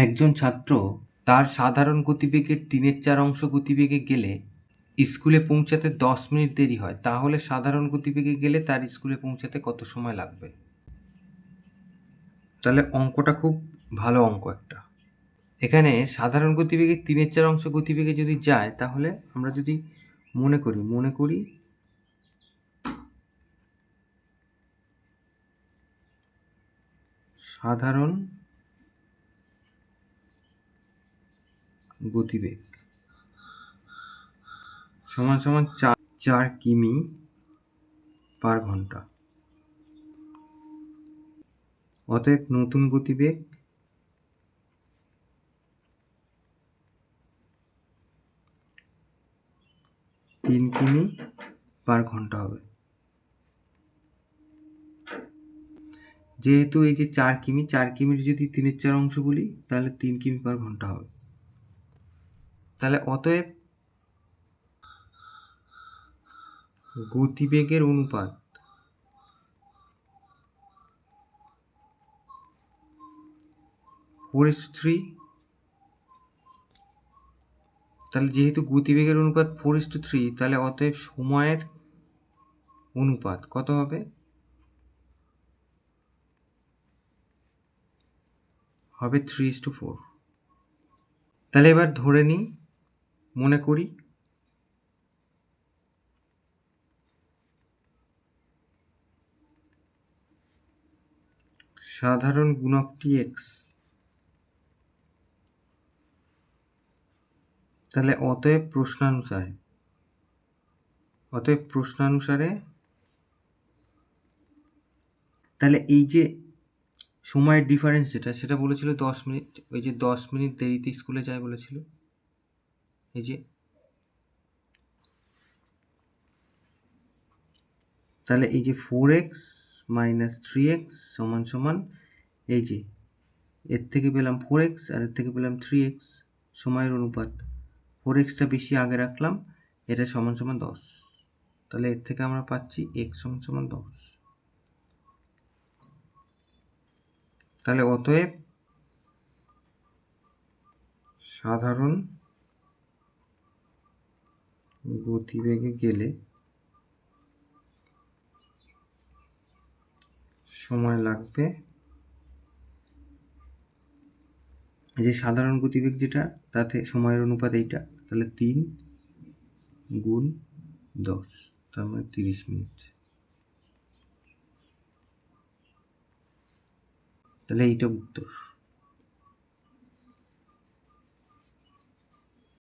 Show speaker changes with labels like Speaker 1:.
Speaker 1: একজন ছাত্র তার সাধারণ গতিবেগের 3/4 গতিবেগে গেলে স্কুলে পৌঁছাতে 10 মিনিট দেরি হয়, তাহলে সাধারণ গতিবেগে গেলে তার স্কুলে পৌঁছাতে কত সময় লাগবে? তাহলে অঙ্কটা খুব ভালো অঙ্ক একটা। এখানে সাধারণ গতিবেগের 3/4 গতিবেগে যদি যায়, তাহলে আমরা যদি মনে করি সাধারণ গতিবেগ সমান সমান 4 কিমি পার ঘন্টা। অতএব নতুন গতিবেগ 3 কিমি পার ঘন্টা হবে। যেহেতু এই যে 4 কিমির যদি 3/4 বলি, তাহলে 3 কিমি পার ঘন্টা হবে। তাহলে অতএব গতিবেগের অনুপাত ফোর ইস থ্রি। তাহলে যেহেতু গতিবেগের অনুপাত 4:3, তাহলে অতএব সময়ের অনুপাত কত হবে? হবে 3:4। তাহলে এবার ধরে নিই, মনে করি সাধারণ গুণকটি x। তাহলে অতএব প্রশ্নানুসারে তাহলে এই যে সময়ের ডিফারেন্স সেটা বলেছিল 10 মিনিট। ওই যে 10 মিনিট দেরিতে স্কুলে যায় বলেছিল, এই যে, তাহলে এই যে 4x - 3x সমান সমান এই যে এর থেকে পেলাম 4x আর এর থেকে পেলাম 3x, সময়ের অনুপাত 4xটা বেশি আগে রাখলাম, এটা সমান সমান 10। তাহলে এর থেকে আমরা পাচ্ছি x সমান সমান 10। তাহলে অতএব সাধারণ গতিবেগে গেলে সময় লাগবে, এই যে সাধারণ গতিবেগ যেটা, তাতে সময়ের অনুপাত এইটা, তাহলে 3 গুণ 10, তার মানে 30 মিনিট। তাহলে এইটা উত্তর।